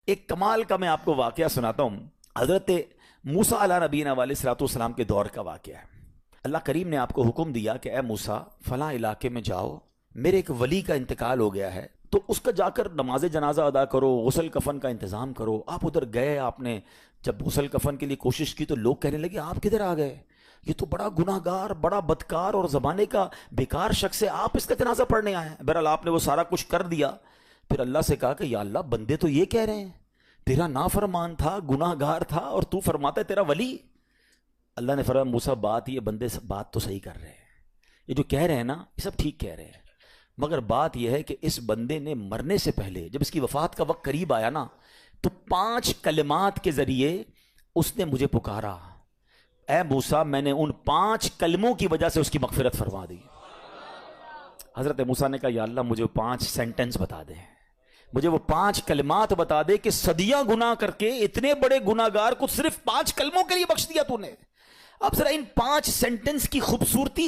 ایک کمال کا میں آپ کو واقعہ سناتا ہوں. حضرت موسیٰ علیہ نبینا علیہ الصلوۃ والسلام کے دور کا واقعہ ہے. اللہ کریم نے آپ کو حکم دیا کہ اے موسیٰ فلاں علاقے میں جاؤ، میرے ایک ولی کا انتقال ہو گیا ہے، تو اس کا جا کر نماز جنازہ ادا کرو، غسل کفن کا انتظام کرو. آپ ادھر گئے، آپ نے جب غسل کفن کے لیے کوشش کی تو لوگ کہنے لگے آپ کدھر آ گئے، یہ تو بڑا گناہ گار، بڑا بدکار اور زمانے کا بیکار شخص ہے، آپ اس کا جنازہ پڑھنے آئے ہیں. بہرحال آپ نے وہ سارا کچھ کر دیا. پھر اللہ سے کہا کہ یا اللہ بندے تو یہ کہہ رہے ہیں تیرا نافرمان تھا، گناہ گار تھا، اور تو فرماتا ہے تیرا ولی. اللہ نے فرمایا موسیٰ بات یہ بندے بات تو صحیح کر رہے ہیں، یہ جو کہہ رہے ہیں نا یہ سب ٹھیک کہہ رہے ہیں، مگر بات یہ ہے کہ اس بندے نے مرنے سے پہلے جب اس کی وفات کا وقت قریب آیا نا تو 5 کلمات کے ذریعے اس نے مجھے پکارا. اے موسیٰ میں نے ان 5 کلموں کی وجہ سے اس کی مغفرت فرما دی. حضرت موسیٰ نے کہا یا اللہ مجھے 5 سینٹنس بتا دے، مجھے وہ 5 کلمات بتا دے کہ صدیاں گناہ کر کے اتنے بڑے گناہ گار کو صرف 5 کلموں کے لیے بخش دیا تو نے. اب ذرا ان 5 سینٹنس کی خوبصورتی،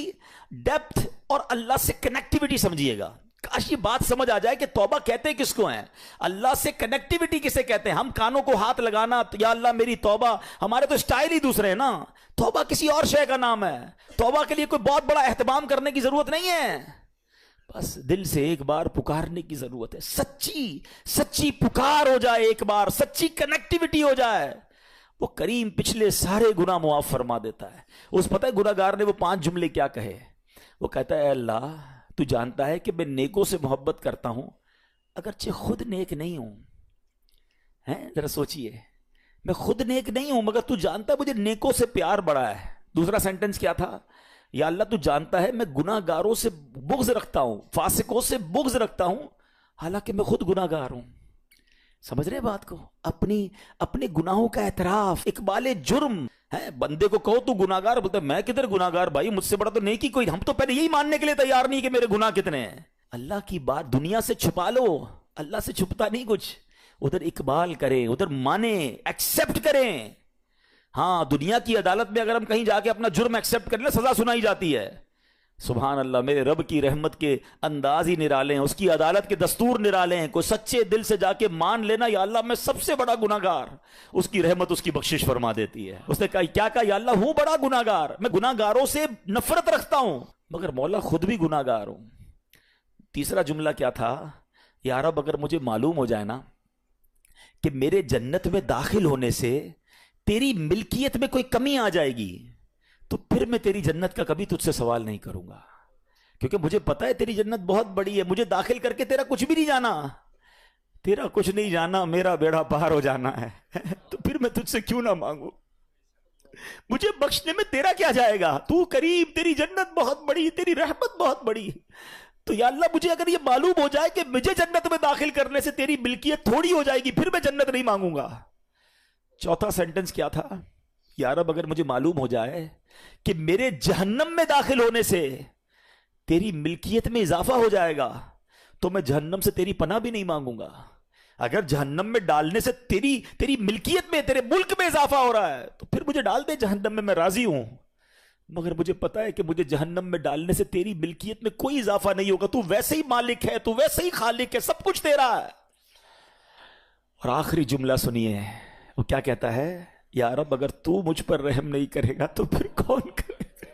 ڈیپتھ اور اللہ سے کنیکٹیوٹی سمجھیے گا. کاش یہ بات سمجھ آ جائے کہ توبہ کہتے کس کو ہیں، اللہ سے کنیکٹیوٹی کسے کہتے ہیں. ہم کانوں کو ہاتھ لگانا یا اللہ میری توبہ، ہمارے تو سٹائل ہی دوسرے ہیں نا. توبہ کسی اور شے کا نام ہے. توبہ کے لیے کوئی بہت بڑا اہتمام کرنے کی ضرورت نہیں ہے، بس دل سے ایک بار پکارنے کی ضرورت ہے. سچی پکار ہو جائے، ایک بار سچی کنیکٹیوٹی ہو جائے، وہ کریم پچھلے سارے گناہ معاف فرما دیتا ہے. اس پتہ ہے گناہ گار نے وہ 5 جملے کیا کہے؟ وہ کہتا ہے اے اللہ تو جانتا ہے کہ میں نیکوں سے محبت کرتا ہوں اگرچہ خود نیک نہیں ہوں. ذرا سوچئے، میں خود نیک نہیں ہوں مگر تو جانتا ہے مجھے نیکوں سے پیار بڑا ہے. دوسرا سینٹنس کیا تھا؟ یا اللہ تو جانتا ہے میں گناہ گاروں سے بغض رکھتا ہوں، فاسقوں سے بغض رکھتا ہوں حالانکہ میں خود گناہ گار ہوں. سمجھ رہے بات کو؟ اپنے گناہوں کا اعتراف، اقبال جرم ہے. بندے کو کہو تو گناہ گار، بولتا ہے میں کدھر گناہ گار بھائی، مجھ سے بڑا تو نیکی کوئی. ہم تو پہلے یہی ماننے کے لیے تیار نہیں کہ میرے گناہ کتنے ہیں. اللہ کی بات دنیا سے چھپا لو، اللہ سے چھپتا نہیں کچھ. ادھر اقبال کریں، ادھر مانیں، ایکسپٹ کریں. ہاں دنیا کی عدالت میں اگر ہم کہیں جا کے اپنا جرم ایکسپٹ کریں سزا سنائی جاتی ہے. سبحان اللہ، میرے رب کی رحمت کے انداز ہی نرالے ہیں، اس کی عدالت کے دستور نرالے ہیں. کوئی سچے دل سے جا کے مان لینا یا اللہ میں سب سے بڑا گناہ گار، اس کی رحمت اس کی بخشش فرما دیتی ہے. اس نے کہا کیا کہا؟ یا اللہ ہوں بڑا گناہ گار، میں گناہ گاروں سے نفرت رکھتا ہوں مگر مولا خود بھی گناہ گار ہوں. تیسرا جملہ کیا تھا؟ یا رب اگر مجھے معلوم ہو جائے نا کہ میرے جنت میں داخل ہونے سے تیری ملکیت میں کوئی کمی آ جائے گی تو پھر میں تیری جنت کا کبھی تجھ سے سوال نہیں کروں گا، کیونکہ مجھے پتا ہے تیری جنت بہت بڑی ہے. مجھے داخل کر کے تیرا کچھ بھی نہیں جانا، تیرا کچھ نہیں جانا، میرا بیڑا پار ہو جانا ہے. تو پھر میں تجھ سے کیوں نہ مانگوں؟ مجھے بخشنے میں تیرا کیا جائے گا؟ تو کریم، تیری جنت بہت بڑی، تیری رحمت بہت بڑی. تو یا اللہ مجھے اگر یہ معلوم ہو جائے کہ مجھے جنت میں داخل کرنے سے تیری ملکیت تھوڑی ہو جائے گی پھر میں جنت نہیں مانگوں گا. چوتھا سینٹنس کیا تھا؟ یا رب اگر مجھے معلوم ہو جائے کہ میرے جہنم میں داخل ہونے سے تیری ملکیت میں اضافہ ہو جائے گا تو میں جہنم سے تیری پناہ بھی نہیں مانگوں گا. اگر جہنم میں ڈالنے سے تیری ملکیت میں، تیرے ملک میں اضافہ ہو رہا ہے تو پھر مجھے ڈال دے جہنم میں راضی ہوں. مگر مجھے پتا ہے کہ مجھے جہنم میں ڈالنے سے تیری ملکیت میں کوئی اضافہ نہیں ہوگا. تو ویسے ہی مالک ہے، تو ویسے ہی خالق ہے، سب کچھ تیرا ہے. اور آخری جملہ سنیے، وہ کیا کہتا ہے؟ یا رب اگر تو مجھ پر رحم نہیں کرے گا تو پھر کون کرے گا؟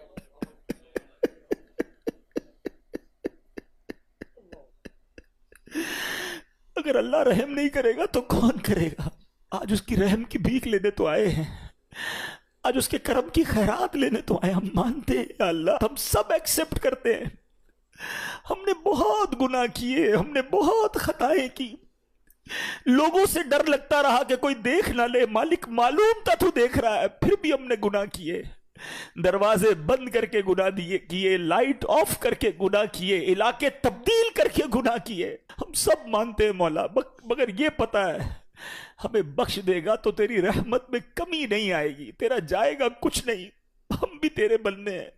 اگر اللہ رحم نہیں کرے گا تو کون کرے گا؟ آج اس کی رحم کی بھیک لینے تو آئے ہیں، آج اس کے کرم کی خیرات لینے تو آئے. ہم مانتے ہیں یا اللہ، ہم سب ایکسپٹ کرتے ہیں، ہم نے بہت گناہ کیے، ہم نے بہت خطائیں کی، لوگوں سے ڈر لگتا رہا کہ کوئی دیکھ نہ لے. مالک معلوم تھا تو دیکھ رہا ہے، پھر بھی ہم نے گناہ کیے. دروازے بند کر کے گناہ کیے، لائٹ آف کر کے گناہ کیے، علاقے تبدیل کر کے گناہ کیے. ہم سب مانتے ہیں مولا، مگر یہ پتا ہے ہمیں بخش دے گا تو تیری رحمت میں کمی نہیں آئے گی، تیرا جائے گا کچھ نہیں. ہم بھی تیرے بندے ہیں،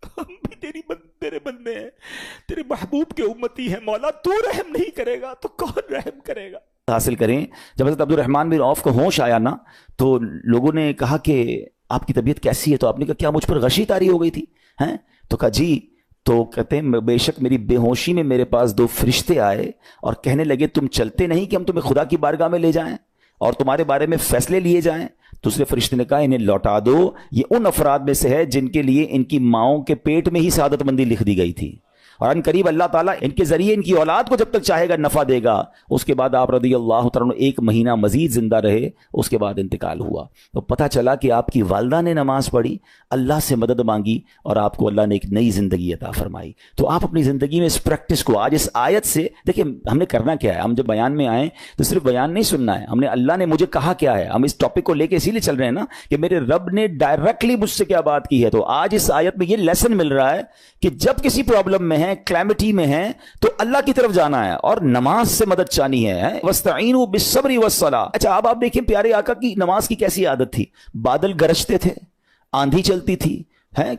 ہم بھی تیرے بندے ہیں، تیرے محبوب کے امتی ہیں. مولا تو رحم نہیں کرے گا تو کون رحم کرے گا؟ حاصل کریں. جب حضرت عبد الرحمن بن عوف کو ہوش آیا نا تو لوگوں نے کہا کہ آپ کی طبیعت کیسی ہے؟ تو آپ نے کہا کیا مجھ پر غشی طاری ہو گئی تھی؟ تو کہا جی تو کہتے ہیں بے شک میری بے ہوشی میں میرے پاس 2 فرشتے آئے اور کہنے لگے تم چلتے نہیں کہ ہم تمہیں خدا کی بارگاہ میں لے جائیں اور تمہارے بارے میں فیصلے لیے جائیں. دوسرے فرشتے نے کہا انہیں لوٹا دو, یہ ان افراد میں سے ہے جن کے لیے ان کی ماؤں کے پیٹ میں ہی سعادت مندی لکھ دی گئی تھی, اور ان قریب اللہ تعالیٰ ان کے ذریعے ان کی اولاد کو جب تک چاہے گا نفع دے گا. اس کے بعد آپ رضی اللہ تعالیٰ 1 مہینہ مزید زندہ رہے, اس کے بعد انتقال ہوا. تو پتہ چلا کہ آپ کی والدہ نے نماز پڑھی, اللہ سے مدد مانگی اور آپ کو اللہ نے ایک نئی زندگی عطا فرمائی. تو آپ اپنی زندگی میں اس پریکٹس کو آج اس آیت سے دیکھیں, ہم نے کرنا کیا ہے. ہم جب بیان میں آئیں تو صرف بیان نہیں سننا ہے, ہم نے اللہ نے مجھے کہا کیا ہے. ہم اس ٹاپک کو لے کے اسی لیے چل رہے ہیں نا کہ میرے رب نے ڈائریکٹلی مجھ سے کیا بات کی ہے. تو آج اس آیت میں یہ لیسن مل رہا ہے کہ جب کسی پرابلم میں ہے, کلیمٹی میں ہیں, تو اللہ کی طرف جانا ہے اور نماز سے مدد چانی ہے. وَاسْتَعِينُوا بِالصَّبْرِ وَالصَّلَاةِ. اچھا اب آپ دیکھیں پیارے آقا کی نماز کی کیسی عادت تھی. بادل گرجتے تھے, آندھی چلتی تھی,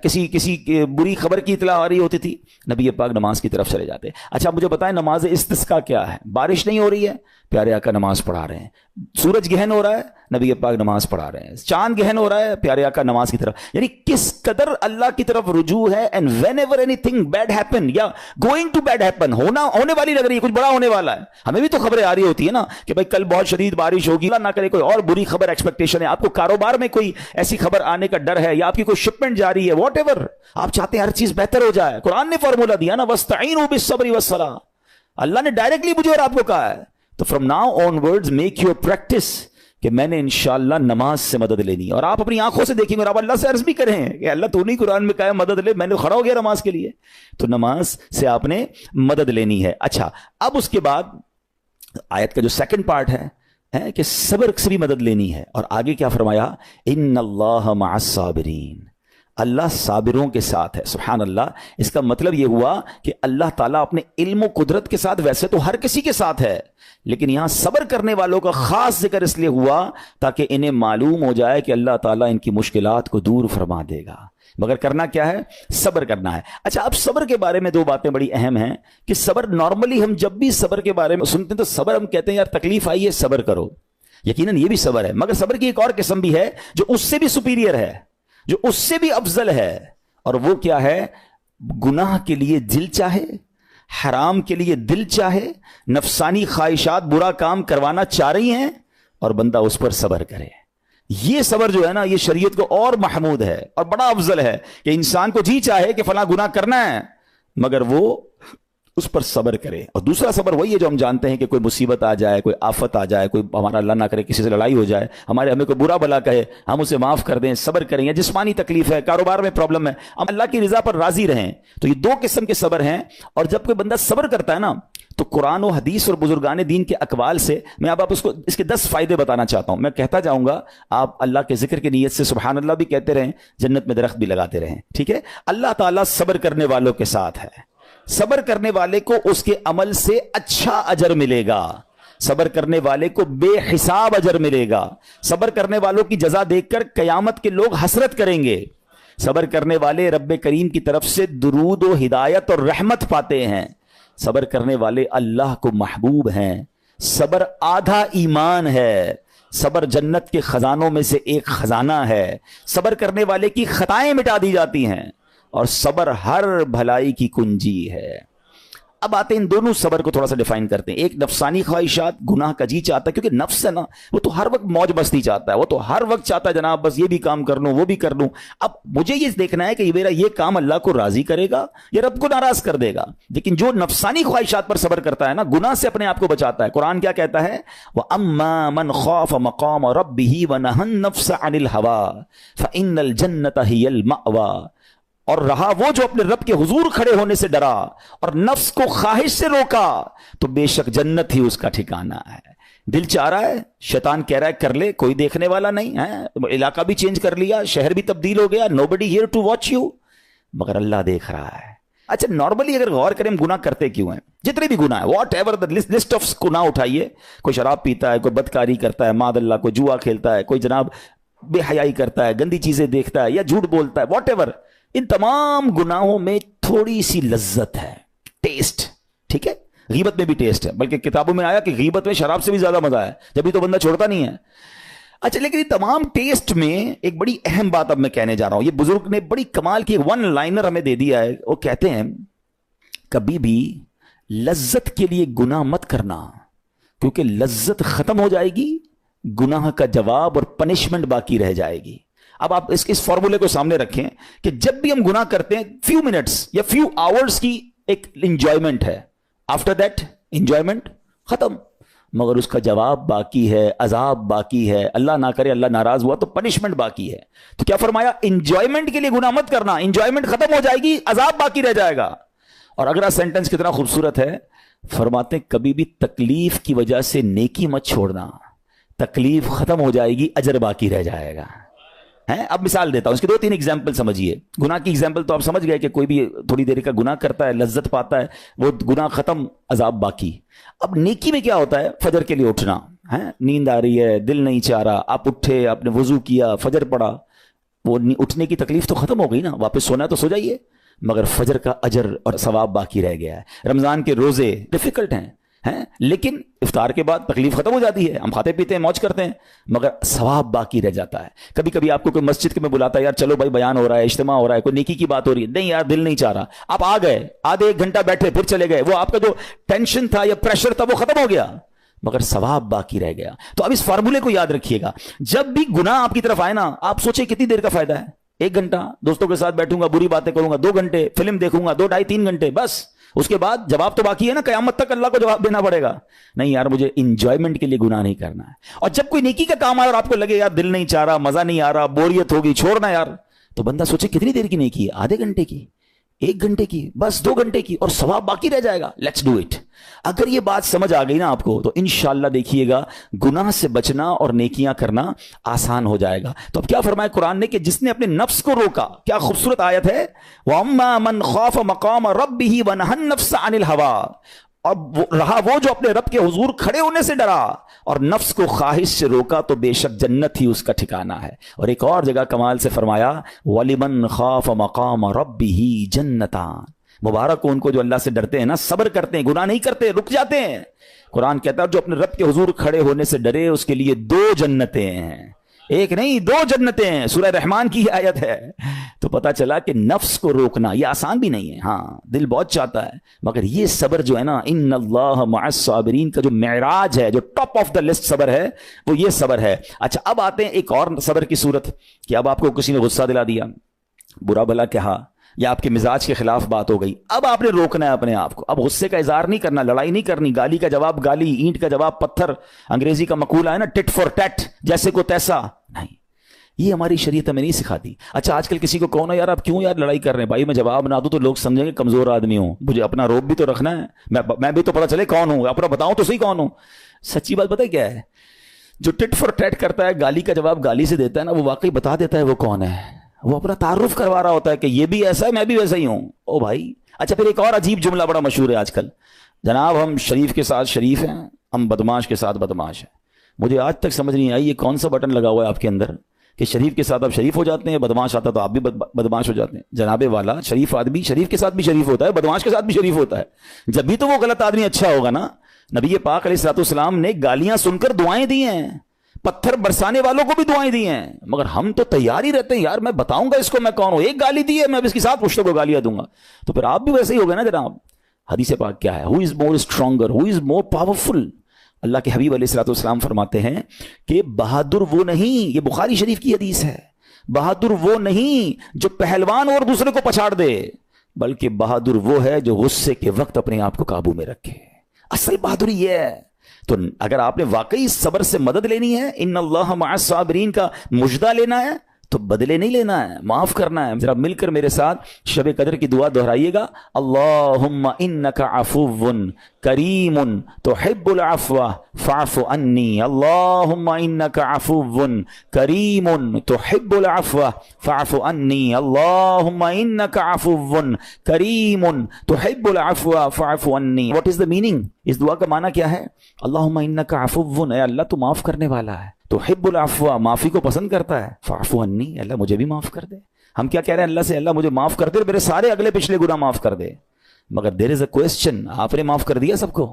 کسی بری خبر کی اطلاع آ رہی ہوتی تھی, نبی پاک نماز کی طرف چلے جاتے. اچھا مجھے بتائیں نماز استسقاء کیا ہے؟ بارش نہیں ہو رہی ہے, پیارے آقا نماز پڑھا رہے ہیں. سورج گہن ہو رہا ہے, نبی پاک نماز پڑھا رہے ہیں. چاند گہن ہو رہا ہے, پیارے آقا نماز کی طرف. یعنی کس قدر اللہ کی طرف رجوع ہے. And whenever anything bad happen یا گوئنگ ٹو بیڈ ہیپن, ہونے والی لگ رہی ہے, کچھ بڑا ہونے والا ہے. ہمیں بھی تو خبریں آ رہی ہوتی ہے نا کہ بھائی کل بہت شدید بارش ہوگی, اللہ نہ کرے کوئی اور بری خبر ایکسپیکٹیشن ہے. آپ کو کاروبار میں کوئی ایسی خبر آنے کا ڈر ہے, یا آپ کی کوئی شپمنٹ جاری ہے, واٹ ایور آپ چاہتے ہیں ہر چیز بہتر ہو جائے. قرآن نے فارمولا دیا نا, وَاسْتَعِينُوا بِالصَّبْرِ وَالصَّلَاةِ. اللہ نے ڈائریکٹلی مجھے اور آپ کو کہا ہے. تو from now on words make your practice کہ میں نے انشاءاللہ نماز سے مدد لینی, اور آپ اپنی آنکھوں سے دیکھیں گے اور آپ اللہ سے عرض بھی کریں کہ اللہ تو نہیں قرآن میں کہا ہے مدد لے, میں نے کھڑا ہو گیا نماز کے لیے. تو نماز سے آپ نے مدد لینی ہے. اچھا اب اس کے بعد آیت کا جو سیکنڈ پارٹ ہے کہ صبر سے بھی مدد لینی ہے, اور آگے کیا فرمایا, ان اللہ مع الصابرین, اللہ صابروں کے ساتھ ہے. سبحان اللہ. اس کا مطلب یہ ہوا کہ اللہ تعالیٰ اپنے علم و قدرت کے ساتھ, ویسے تو ہر کسی کے ساتھ ہے, لیکن یہاں صبر کرنے والوں کا خاص ذکر اس لیے ہوا تاکہ انہیں معلوم ہو جائے کہ اللہ تعالیٰ ان کی مشکلات کو دور فرما دے گا. مگر کرنا کیا ہے؟ صبر کرنا ہے. اچھا اب صبر کے بارے میں 2 باتیں بڑی اہم ہیں کہ صبر نارملی ہم جب بھی صبر کے بارے میں سنتے ہیں تو صبر ہم کہتے ہیں یار تکلیف آئی ہے صبر کرو, یقیناً یہ بھی صبر ہے, مگر صبر کی ایک اور قسم بھی ہے جو اس سے بھی سپیریئر ہے, جو اس سے بھی افضل ہے, اور وہ کیا ہے؟ گناہ کے لیے دل چاہے, حرام کے لیے دل چاہے, نفسانی خواہشات برا کام کروانا چاہ رہی ہیں اور بندہ اس پر صبر کرے. یہ صبر جو ہے نا, یہ شریعت کو اور محمود ہے اور بڑا افضل ہے کہ انسان کو جی چاہے کہ فلاں گناہ کرنا ہے مگر وہ اس پر صبر کرے. اور دوسرا صبر وہی ہے جو ہم جانتے ہیں کہ کوئی مصیبت آ جائے, کوئی آفت آ جائے, کوئی ہمارا اللہ نہ کرے کسی سے لڑائی ہو جائے, ہمیں کوئی برا بلا کہے, ہم اسے معاف کر دیں, صبر کریں. یا جسمانی تکلیف ہے, کاروبار میں پرابلم ہے, ہم اللہ کی رضا پر راضی رہیں. تو یہ 2 قسم کے صبر ہیں. اور جب کوئی بندہ صبر کرتا ہے نا تو قرآن و حدیث اور بزرگان دین کے اقوال سے میں اب آپ اس کے 10 فائدے بتانا چاہتا ہوں. میں کہتا جاؤں گا, آپ اللہ کے ذکر کی نیت سے سبحان اللہ بھی کہتے رہیں, جنت میں درخت بھی لگاتے رہیں. ٹھیک ہے. اللہ تعالیٰ صبر کرنے والوں کے ساتھ ہے. صبر کرنے والے کو اس کے عمل سے اچھا اجر ملے گا, صبر کرنے والے کو بے حساب اجر ملے گا, صبر کرنے والوں کی جزا دیکھ کر قیامت کے لوگ حسرت کریں گے, صبر کرنے والے رب کریم کی طرف سے درود و ہدایت اور رحمت پاتے ہیں, صبر کرنے والے اللہ کو محبوب ہیں, صبر آدھا ایمان ہے, صبر جنت کے خزانوں میں سے ایک خزانہ ہے, صبر کرنے والے کی خطائیں مٹا دی جاتی ہیں, اور صبر ہر بھلائی کی کنجی ہے. اب آتے ہیں ان دونوں صبر کو تھوڑا سا ڈیفائن کرتے ہیں. ایک نفسانی خواہشات, گناہ کا جی چاہتا ہے, کیونکہ نفس ہے نا وہ تو ہر وقت موج مستی چاہتا ہے, وہ تو ہر وقت چاہتا ہے جناب بس یہ بھی کام کر لوں وہ بھی کر لوں. اب مجھے یہ دیکھنا ہے کہ میرا یہ کام اللہ کو راضی کرے گا یا رب کو ناراض کر دے گا. لیکن جو نفسانی خواہشات پر صبر کرتا ہے نا, گناہ سے اپنے آپ کو بچاتا ہے, قرآن کیا کہتا ہے, وَأَمَّا مَنْ خَافَ مَقَامَ رَبِّهِ وَنَهَى النَّفْسَ عَنِ الْهَوَىٰ فَإِنَّ الْجَنَّةَ هِيَ الْمَأْوَىٰ. اور رہا وہ جو اپنے رب کے حضور کھڑے ہونے سے ڈرا اور نفس کو خواہش سے روکا تو بے شک جنت ہی اس کا ٹھکانہ ہے. دل چاہ رہا ہے, شیطان کہہ رہا ہے کر لے, کوئی دیکھنے والا نہیں ہے, علاقہ بھی چینج کر لیا, شہر بھی تبدیل ہو گیا, nobody here to watch you, مگر اللہ دیکھ رہا ہے. اچھا نارملی اگر غور کریں ہم گناہ کرتے کیوں ہیں, جتنے بھی گناہ ہیں, what ever the list of گناہ اٹھائیے, کوئی شراب پیتا ہے, کوئی بدکاری کرتا ہے, معاذ اللہ, کوئی جوا کھیلتا ہے, کوئی جناب بے حیائی کرتا ہے, گندی چیزیں دیکھتا ہے یا جھوٹ بولتا ہے, واٹ ایور, ان تمام گناہوں میں تھوڑی سی لذت ہے, ٹیسٹ. ٹھیک ہے, غیبت میں بھی ٹیسٹ ہے, بلکہ کتابوں میں آیا کہ غیبت میں شراب سے بھی زیادہ مزہ ہے, جبھی تو بندہ چھوڑتا نہیں ہے. اچھا لیکن تمام ٹیسٹ میں ایک بڑی اہم بات اب میں کہنے جا رہا ہوں. یہ بزرگ نے بڑی کمال کی ون لائنر ہمیں دے دیا ہے. وہ کہتے ہیں کبھی بھی لذت کے لیے گناہ مت کرنا, کیونکہ لذت ختم ہو جائے گی, گناہ کا جواب اور پنشمنٹ باقی رہ جائے گی. اب آپ اس فارمولے کو سامنے رکھیں کہ جب بھی ہم گناہ کرتے ہیں فیو منٹس یا فیو آورز کی ایک انجوائمنٹ ہے, آفٹر دیٹ انجوائمنٹ ختم, مگر اس کا جواب باقی ہے, عذاب باقی ہے, اللہ نہ کرے اللہ ناراض ہوا تو پنشمنٹ باقی ہے. تو کیا فرمایا, انجوائمنٹ کے لیے گناہ مت کرنا, انجوائمنٹ ختم ہو جائے گی, عذاب باقی رہ جائے گا. اور اگلا سینٹنس کتنا خوبصورت ہے, فرماتے ہیں کبھی بھی تکلیف کی وجہ سے نیکی مت چھوڑنا, تکلیف ختم ہو جائے گی, اجر باقی رہ جائے گا. اب مثال دیتا ہوں, اس کے 2-3 ایگزامپل سمجھیے. گناہ کی ایگزامپل تو آپ سمجھ گئے کہ کوئی بھی تھوڑی دیر کا گناہ کرتا ہے, لذت پاتا ہے, وہ گناہ ختم, عذاب باقی. اب نیکی میں کیا ہوتا ہے, فجر کے لیے اٹھنا, نیند آ رہی ہے, دل نہیں چاہ رہا, آپ اٹھے, آپ نے وضو کیا, فجر پڑا, وہ اٹھنے کی تکلیف تو ختم ہو گئی نا, واپس سونا ہے تو سو جائیے, مگر فجر کا اجر اور ثواب باقی رہ گیا ہے. رمضان کے روزے ڈیفیکلٹ ہیں, لیکن افطار کے بعد تکلیف ختم ہو جاتی ہے, ہم کھاتے پیتے ہیں, موج کرتے ہیں, مگر ثواب باقی رہ جاتا ہے. کبھی کبھی آپ کو کوئی مسجد کے میں بلاتا ہے, یار چلو بھائی بیان ہو رہا ہے, اجتماع ہو رہا ہے, کوئی نیکی کی بات ہو رہی ہے, نہیں یار دل نہیں چاہ رہا, آپ آ گئے, آدھے 1 گھنٹہ بیٹھے, پھر چلے گئے, وہ آپ کا جو ٹینشن تھا یا پریشر تھا وہ ختم ہو گیا, مگر ثواب باقی رہ گیا. تو اب اس فارمولے کو یاد رکھیے گا, جب بھی گناہ آپ کی طرف آئے نا, آپ سوچیں کتنی دیر کا فائدہ ہے, 1 گھنٹہ دوستوں کے ساتھ بیٹھوں گا, بری باتیں کروں گا 2 گھنٹے, فلم دیکھوں گا 2, 2.5, 3 گھنٹے, بس اس کے بعد جواب تو باقی ہے نا, قیامت تک اللہ کو جواب دینا پڑے گا. نہیں یار مجھے انجوائمنٹ کے لیے گناہ نہیں کرنا ہے. اور جب کوئی نیکی کا کام آئے اور آپ کو لگے یار دل نہیں چاہ رہا, مزہ نہیں آ رہا, بوریت ہوگی, چھوڑنا یار, تو بندہ سوچے کتنی دیر کی نیکی ہے, آدھے گھنٹے کی, 1 گھنٹے کی, بس 2 گھنٹے کی, اور ثواب باقی رہ جائے گا. Let's do it. اگر یہ بات سمجھ آ گئی نا آپ کو, تو انشاءاللہ دیکھیے گا گناہ سے بچنا اور نیکیاں کرنا آسان ہو جائے گا. تو اب کیا فرمایا قرآن نے کہ جس نے اپنے نفس کو روکا, کیا خوبصورت آیت ہے, وَأَمَّا مَنْ خَافَ مَقَامَ رَبِّهِ وَنَهَى النَّفْسَ عَنِ الْهَوَىٰ, اور رہا وہ جو اپنے رب کے حضور کھڑے ہونے سے ڈرا اور نفس کو خواہش سے روکا, تو بے شک جنت ہی اس کا ٹھکانہ ہے. اور ایک اور جگہ کمال سے فرمایا, وَلِمَنْ خَافَ مَقَامَ رَبِّهِ جَنَّتَانِ, مبارک ہو ان کو جو اللہ سے ڈرتے ہیں نا, صبر کرتے ہیں, گناہ نہیں کرتے, رک جاتے ہیں. قرآن کہتا ہے جو اپنے رب کے حضور کھڑے ہونے سے ڈرے, اس کے لیے 2 جنتیں ہیں, 1 نہیں 2 جنتیں ہیں. سورہ رحمان کی آیت ہے. تو پتا چلا کہ نفس کو روکنا یہ آسان بھی نہیں ہے, ہاں دل بہت چاہتا ہے, مگر یہ صبر جو ہے نا, ان اللہ مع الصابرین کا جو معراج ہے, جو ٹاپ آف دا لسٹ صبر ہے, وہ یہ صبر ہے. اچھا اب آتے ہیں ایک اور صبر کی صورت, کہ اب آپ کو کسی نے غصہ دلا دیا, برا بھلا کہا, یا آپ کے مزاج کے خلاف بات ہو گئی, اب آپ نے روکنا ہے اپنے آپ کو. اب غصے کا اظہار نہیں کرنا, لڑائی نہیں کرنی, گالی کا جواب گالی, اینٹ کا جواب پتھر, انگریزی کا مقولہ ہے نا ٹٹ فور ٹیٹ, جیسے کو تیسا نہیں, یہ ہماری شریعت ہمیں نہیں سکھاتی. اچھا آج کل کسی کو کہو نا یار آپ کیوں یار لڑائی کر رہے ہیں, بھائی میں جواب نہ دوں تو لوگ سمجھیں گے کمزور آدمی ہوں, مجھے اپنا روب بھی تو رکھنا ہے, میں بھی تو پتا چلے کون ہوں, اپنا بتاؤں تو صحیح کون ہوں. سچی بات پتہ ہے کیا ہے, جو ٹٹ فور ٹیٹ کرتا ہے, گالی کا جواب گالی سے دیتا ہے نا, وہ واقعی بتا دیتا ہے وہ کون ہے, وہ اپنا تعارف کروا رہا ہوتا ہے کہ یہ بھی ایسا ہے, میں بھی ویسا ہی ہوں. او بھائی. اچھا پھر ایک اور عجیب جملہ بڑا مشہور ہے آج کل, جناب ہم شریف کے ساتھ شریف ہیں, ہم بدماش کے ساتھ بدماش ہیں. مجھے آج تک سمجھ نہیں آئی یہ کون سا بٹن لگا ہوا ہے آپ کے اندر کہ شریف کے ساتھ آپ شریف ہو جاتے ہیں, بدماش آتا تو آپ بھی بدماش ہو جاتے ہیں. جناب والا, شریف آدمی شریف کے ساتھ بھی شریف ہوتا ہے, بدماش کے ساتھ بھی شریف ہوتا ہے. جب بھی تو وہ غلط آدمی اچھا ہوگا نا. نبی پاک علیہ الصلوۃ والسلام نے گالیاں سن کر دعائیں دی ہیں, پتھر برسانے والوں کو بھی دعائیں دی ہیں, مگر ہم تو تیار ہی رہتے ہیں یار میں بتاؤں گا اس کو میں کون ہوں, 1 گالی دی ہے میں اس کے ساتھ پشتوں کو گالیاں دوں گا. تو پھر آپ بھی ویسے ہی ہو گئے نا جناب. حدیث پاک کیا ہے, ہو از مور اسٹرانگر, ہو از مور پاورفل. اللہ کے حبیب علیہ الصلوۃ والسلام فرماتے ہیں کہ بہادر وہ نہیں, یہ بخاری شریف کی حدیث ہے, بہادر وہ نہیں جو پہلوان اور دوسرے کو پچھاڑ دے, بلکہ بہادر وہ ہے جو غصے کے وقت اپنے آپ کو قابو میں رکھے. اصل بہادری یہ ہے. تو اگر آپ نے واقعی صبر سے مدد لینی ہے, ان اللہ مع الصابرین کا مجدہ لینا ہے, تو بدلے نہیں لینا ہے, معاف کرنا ہے. ذرا مل کر میرے ساتھ شب قدر کی دعا دہرائیے گا, اللہم انک عفو کریم تحب العفو فاعف عنی, اللہم انک عفو کریم تحب العفو فاعف عنی, اللہم انک عفو کریم تحب العفو فاعف عنی. واٹ از دا میننگ, اس دعا کا معنی کیا ہے؟ اللہم انک عفو, اے اللہ تو معاف کرنے والا ہے, تحب العفو, معافی کو پسند کرتا ہے, فاعف عنی, اللہ مجھے بھی معاف کر دے. ہم کیا کہہ رہے ہیں اللہ سے, اللہ مجھے معاف کر دے, میرے سارے اگلے پچھلے گناہ معاف کر دے. مگر دیر از اے کوسچن, آپ نے معاف کر دیا سب کو؟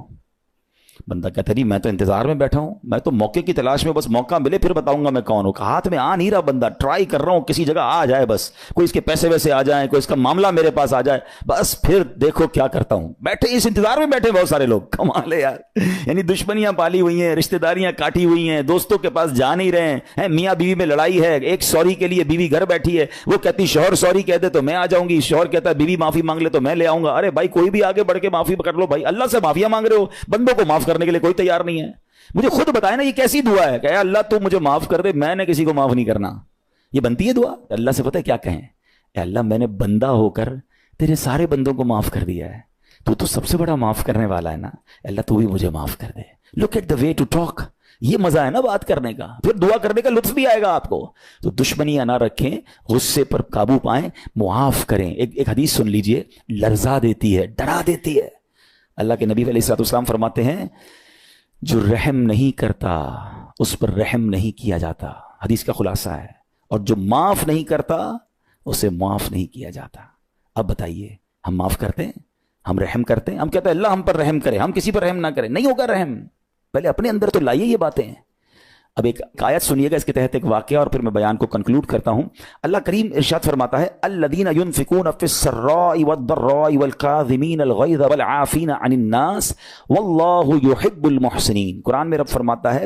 بندہ کہتا نہیں میں تو انتظار میں بیٹھا ہوں, میں تو موقع کی تلاش میں, بس موقع ملے پھر بتاؤں گا میں کون ہوں. ہاتھ میں آ نہیں رہا بندہ, ٹرائی کر رہا ہوں کسی جگہ آ جائے, بس کوئی اس کے پیسے ویسے آ جائیں, کوئی اس کا معاملہ میرے پاس آ جائے, بس پھر دیکھو کیا کرتا ہوں. بیٹھے اس انتظار میں بیٹھے بہت سارے لوگ, کمال ہے یار. یعنی دشمنیاں پالی ہوئی ہیں, رشتہ داریاں کاٹی ہوئی ہیں, دوستوں کے پاس جا نہیں رہے ہیں, میاں بیوی میں لڑائی ہے, ایک سوری کے لیے بیوی گھر بیٹھی ہے, وہ کہتی شوہر سوری کہہ دے تو میں آ جاؤں گی, شوہر کہتا ہے بیوی معافی مانگ لے تو میں لے آؤں گا. ارے بھائی کوئی بھی آگے بڑھ کے معافی کر لو بھائی, اللہ سے معافیاں مانگ رہے ہو, بندوں کو معاف کرنے کے لیے کوئی تیار نہیں ہے. مجھے خود بتائے نا یہ کیسی دعا ہے کہ اے اللہ تو مجھے معاف کر دے, میں نے کسی کو معاف نہیں کرنا. یہ بنتی ہے دعا؟ اللہ سے پتہ ہے کیا کہیں, اے اللہ میں نے بندہ ہو کر تیرے سارے بندوں کو معاف کر دیا ہے, تو سب سے بڑا معاف کرنے والا ہے نا, اللہ تو بھی مجھے معاف کر دے. Look at the way to talk, یہ مزہ ہے نا بات کرنے کا, پھر دعا کرنے کا لطف بھی آئے گا آپ کو. تو دشمنیاں نہ رکھیں, غصے پر قابو پائیں, معاف کریں. ایک حدیث سن لیجئے, لرزا دیتی ہے, ڈرا دیتی ہے. اللہ کے نبی علیہ الصلوۃ والسلام فرماتے ہیں جو رحم نہیں کرتا اس پر رحم نہیں کیا جاتا. حدیث کا خلاصہ ہے. اور جو معاف نہیں کرتا اسے معاف نہیں کیا جاتا. اب بتائیے ہم معاف کرتے ہیں, ہم رحم کرتے ہیں, ہم کہتے ہیں اللہ ہم پر رحم کرے, ہم کسی پر رحم نہ کریں. نہیں ہوگا رحم, پہلے اپنے اندر تو لائیے یہ باتیں. اب ایک آیت سنیے گا اس کے تحت ایک واقعہ, اور پھر میں بیان کو کنکلوڈ کرتا ہوں. اللہ کریم ارشاد فرماتا ہے الذین ينفقون فی السراء والضراء والکاظمین الغیظ والعافین عن الناس واللہ یحب المحسنین. قرآن میں رب فرماتا ہے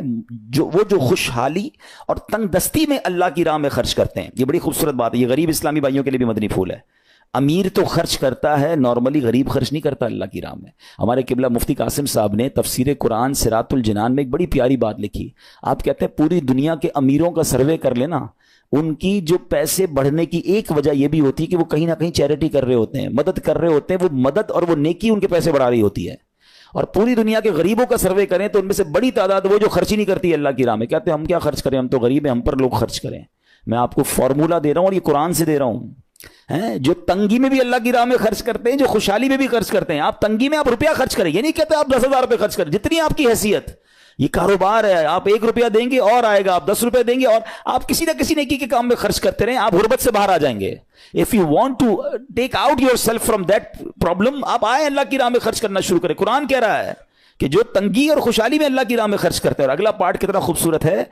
جو خوشحالی اور تنگ دستی میں اللہ کی راہ میں خرچ کرتے ہیں. یہ بڑی خوبصورت بات ہے, یہ غریب اسلامی بھائیوں کے لیے بھی مدنی پھول ہے. امیر تو خرچ کرتا ہے نارملی, غریب خرچ نہیں کرتا اللہ کی راہ میں. ہمارے قبلہ مفتی قاسم صاحب نے تفسیر قرآن صراط الجنان میں ایک بڑی پیاری بات لکھی. آپ کہتے ہیں پوری دنیا کے امیروں کا سروے کر لینا, ان کی جو پیسے بڑھنے کی ایک وجہ یہ بھی ہوتی ہے کہ وہ کہیں نہ کہیں چیریٹی کر رہے ہوتے ہیں, مدد کر رہے ہوتے ہیں. وہ مدد اور وہ نیکی ان کے پیسے بڑھا رہی ہوتی ہے. اور پوری دنیا کے غریبوں کا سروے کریں تو ان میں سے بڑی تعداد وہ جو خرچ ہی نہیں کرتی اللہ کی راہ میں. کہتے ہیں ہم کیا خرچ کریں, ہم تو غریب ہیں, ہم پر لوگ خرچ کریں. میں آپ کو فارمولہ دے رہا ہوں اور یہ قرآن سے دے رہا ہوں. جو تنگی میں بھی اللہ کی راہ میں خرچ کرتے ہیں, جو خوشحالی میں بھی خرچ کرتے ہیں. آپ تنگی میں آپ روپیہ خرچ کریں, یہ نہیں کہتے آپ 10,000 روپے خرچ کریں, جتنی آپ کی حیثیت. یہ کاروبار ہے, آپ 1 روپیہ دیں گے اور آئے گا, آپ 10 روپے دیں گے اور آپ کسی نہ کسی نیکی کے کام میں خرچ کرتے رہیں, آپ غربت سے باہر آ جائیں گے. If you want to take out yourself from that problem, آپ آئیں اللہ کی راہ میں خرچ کرنا شروع کریں. قرآن کہہ رہا ہے کہ جو تنگی اور خوشحالی میں اللہ کی راہ میں خرچ کرتے ہیں. اور اگلا پارٹ کتنا خوبصورت ہے,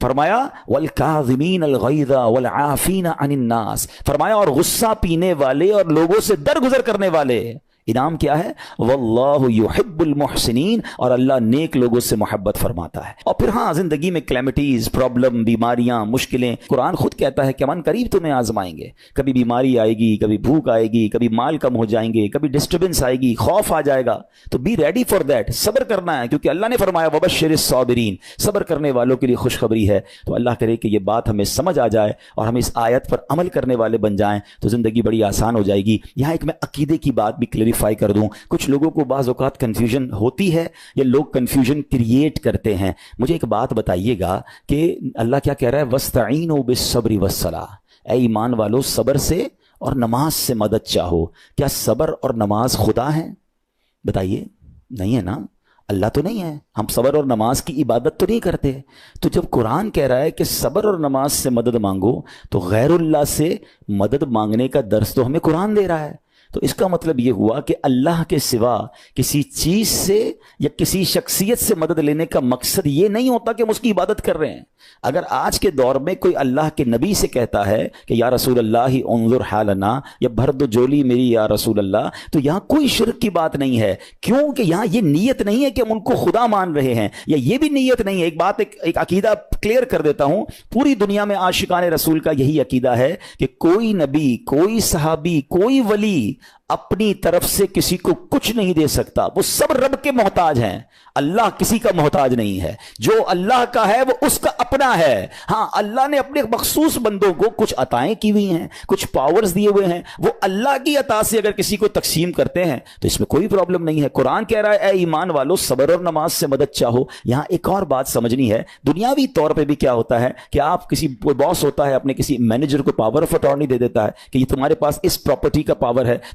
فرمایا والکاظمین الغیظ والعافین عن الناس, فرمایا اور غصہ پینے والے اور لوگوں سے درگزر کرنے والے. انعام کیا ہے, واللہ یحب المحسنین, اور اللہ نیک لوگوں سے محبت فرماتا ہے. اور پھر ہاں زندگی میں کلیمٹیز, پرابلم, بیماریاں, مشکلیں, قرآن خود کہتا ہے کہ من قریب تمہیں آزمائیں گے. کبھی بیماری آئے گی, کبھی بھوک آئے گی, کبھی مال کم ہو جائیں گے, کبھی ڈسٹربنس آئے گی, خوف آ جائے گا. تو بی ریڈی فار دیٹ, صبر کرنا ہے, کیونکہ اللہ نے فرمایا وبشر الصابرین, صبر کرنے والوں کے لیے خوشخبری ہے. تو اللہ کرے کہ یہ بات ہمیں سمجھ آ جائے اور ہم اس آیت پر عمل کرنے والے بن جائیں تو زندگی بڑی آسان ہو جائے گی. یہاں ایک میں عقیدے کی بات بھی کلیریفائی کر دوں. کچھ لوگوں کو بعض اوقات کنفیوژن ہوتی ہے یا لوگ کنفیوژن کریٹ کرتے ہیں. مجھے ایک بات بتائیے گا کہ اللہ کیا کہہ رہا ہے, وَاسْتَعِينُوا بِالصَّبْرِ وَالصَّلَاةِ, اے ایمان والو صبر سے اور نماز سے مدد چاہو. کیا صبر اور نماز خدا ہیں؟ بتائیے, نہیں ہے نا, اللہ تو نہیں ہے. ہم صبر اور نماز کی عبادت تو نہیں کرتے. تو جب قرآن کہہ رہا ہے کہ صبر اور نماز سے مدد مانگو, تو غیر اللہ سے مدد مانگنے کا درس تو ہمیں قرآن دے رہا ہے. تو اس کا مطلب یہ ہوا کہ اللہ کے سوا کسی چیز سے یا کسی شخصیت سے مدد لینے کا مقصد یہ نہیں ہوتا کہ ہم اس کی عبادت کر رہے ہیں. اگر آج کے دور میں کوئی اللہ کے نبی سے کہتا ہے کہ یا رسول اللہ انظر حالنا, یا بھر دو جولی میری یا رسول اللہ, تو یہاں کوئی شرک کی بات نہیں ہے, کیونکہ یہاں یہ نیت نہیں ہے کہ ہم ان کو خدا مان رہے ہیں, یا یہ بھی نیت نہیں ہے. ایک بات ایک عقیدہ کلیئر کر دیتا ہوں, پوری دنیا میں عاشقان رسول کا یہی عقیدہ ہے کہ کوئی نبی, کوئی صحابی, کوئی ولی اپنی طرف سے کسی کو کچھ نہیں دے سکتا. وہ سب رب کے محتاج ہیں, اللہ کسی کا محتاج نہیں ہے. جو اللہ کا ہے وہ اس کا اپنا ہے. ہاں اللہ نے اپنے مخصوص بندوں کو کچھ عطائیں کی ہوئی ہیں, کچھ پاورز دیے ہوئے ہیں, وہ اللہ کی عطا سے اگر کسی کو تقسیم کرتے ہیں تو اس میں کوئی پرابلم نہیں ہے. قرآن کہہ رہا ہے اے ایمان والو صبر اور نماز سے مدد چاہو. یہاں ایک اور بات سمجھنی ہے, دنیاوی طور پہ بھی کیا ہوتا ہے کہ آپ کسی باس ہوتا ہے اپنے کسی مینیجر کو پاور آف اٹارنی دے دیتا ہے کہ یہ تمہارے پاس اس پراپرٹی کا پاور ہے,